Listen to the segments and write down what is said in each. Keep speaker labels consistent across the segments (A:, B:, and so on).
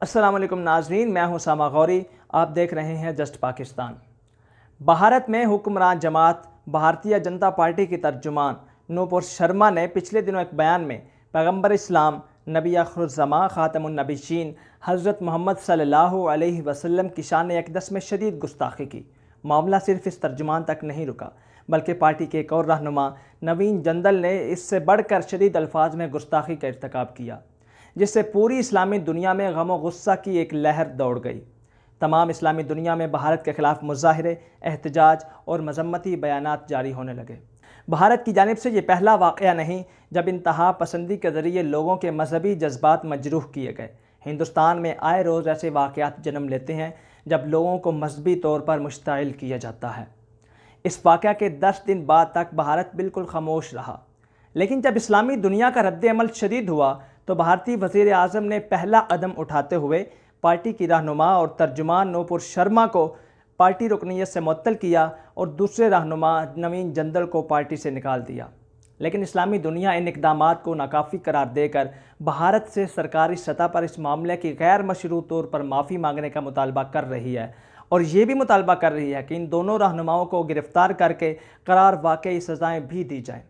A: السلام علیکم ناظرین، میں ہوں سامہ غوری، آپ دیکھ رہے ہیں جسٹ پاکستان۔ بھارت میں حکمران جماعت بھارتیہ جنتا پارٹی کی ترجمان نوپور شرما نے پچھلے دنوں ایک بیان میں پیغمبر اسلام نبی آخر الزماں خاتم النبیین حضرت محمد صلی اللہ علیہ وسلم کی شان اقدس میں شدید گستاخی کی۔ معاملہ صرف اس ترجمان تک نہیں رکا، بلکہ پارٹی کے ایک اور رہنما نوین جندل نے اس سے بڑھ کر شدید الفاظ میں گستاخی کا ارتکاب کیا، جس سے پوری اسلامی دنیا میں غم و غصہ کی ایک لہر دوڑ گئی۔ تمام اسلامی دنیا میں بھارت کے خلاف مظاہرے، احتجاج اور مذمتی بیانات جاری ہونے لگے۔ بھارت کی جانب سے یہ پہلا واقعہ نہیں جب انتہا پسندی کے ذریعے لوگوں کے مذہبی جذبات مجروح کیے گئے۔ ہندوستان میں آئے روز ایسے واقعات جنم لیتے ہیں جب لوگوں کو مذہبی طور پر مشتعل کیا جاتا ہے۔ اس واقعہ کے 10 دن بعد تک بھارت بالکل خاموش رہا، لیکن جب اسلامی دنیا کا رد عمل شدید ہوا تو بھارتی وزیر اعظم نے پہلا قدم اٹھاتے ہوئے پارٹی کی رہنما اور ترجمان نوپور شرما کو پارٹی رکنیت سے معطل کیا اور دوسرے رہنما نوین جندل کو پارٹی سے نکال دیا۔ لیکن اسلامی دنیا ان اقدامات کو ناکافی قرار دے کر بھارت سے سرکاری سطح پر اس معاملے کی غیر مشروع طور پر معافی مانگنے کا مطالبہ کر رہی ہے، اور یہ بھی مطالبہ کر رہی ہے کہ ان دونوں رہنماؤں کو گرفتار کر کے قرار واقعی سزائیں بھی دی جائیں۔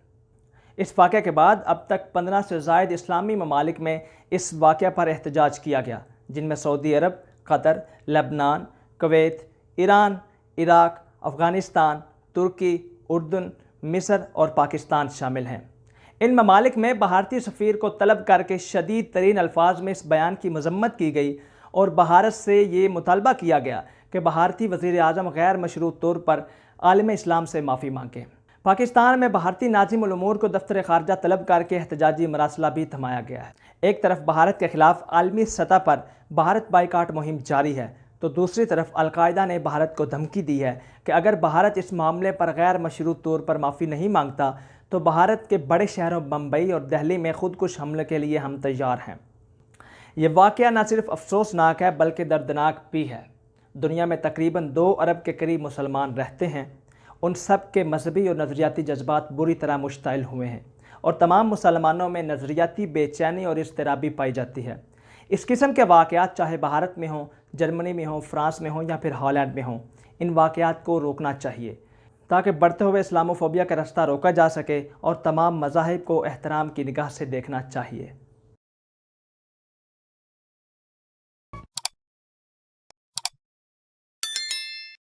A: اس واقعے کے بعد اب تک 15 سے زائد اسلامی ممالک میں اس واقعہ پر احتجاج کیا گیا، جن میں سعودی عرب، قطر، لبنان، کویت، ایران، عراق، افغانستان، ترکی، اردن، مصر اور پاکستان شامل ہیں۔ ان ممالک میں بھارتی سفیر کو طلب کر کے شدید ترین الفاظ میں اس بیان کی مذمت کی گئی اور بھارت سے یہ مطالبہ کیا گیا کہ بھارتی وزیر اعظم غیر مشروع طور پر عالم اسلام سے معافی مانگیں۔ پاکستان میں بھارتی ناظم الامور کو دفتر خارجہ طلب کر کے احتجاجی مراسلہ بھی تھمایا گیا ہے۔ ایک طرف بھارت کے خلاف عالمی سطح پر بھارت بائیکاٹ مہم جاری ہے، تو دوسری طرف القاعدہ نے بھارت کو دھمکی دی ہے کہ اگر بھارت اس معاملے پر غیر مشروع طور پر معافی نہیں مانگتا تو بھارت کے بڑے شہروں بمبئی اور دہلی میں خودکش حملے کے لیے ہم تیار ہیں۔ یہ واقعہ نہ صرف افسوسناک ہے بلکہ دردناک بھی ہے۔ دنیا میں تقریباً 2 ارب کے قریب مسلمان رہتے ہیں، ان سب کے مذہبی اور نظریاتی جذبات بری طرح مشتعل ہوئے ہیں، اور تمام مسلمانوں میں نظریاتی بے چینی اور اضطرابی پائی جاتی ہے۔ اس قسم کے واقعات چاہے بھارت میں ہوں، جرمنی میں ہوں، فرانس میں ہوں یا پھر ہالینڈ میں ہوں، ان واقعات کو روکنا چاہیے تاکہ بڑھتے ہوئے اسلاموفوبیا کا راستہ روکا جا سکے، اور تمام مذاہب کو احترام کی نگاہ سے دیکھنا چاہیے۔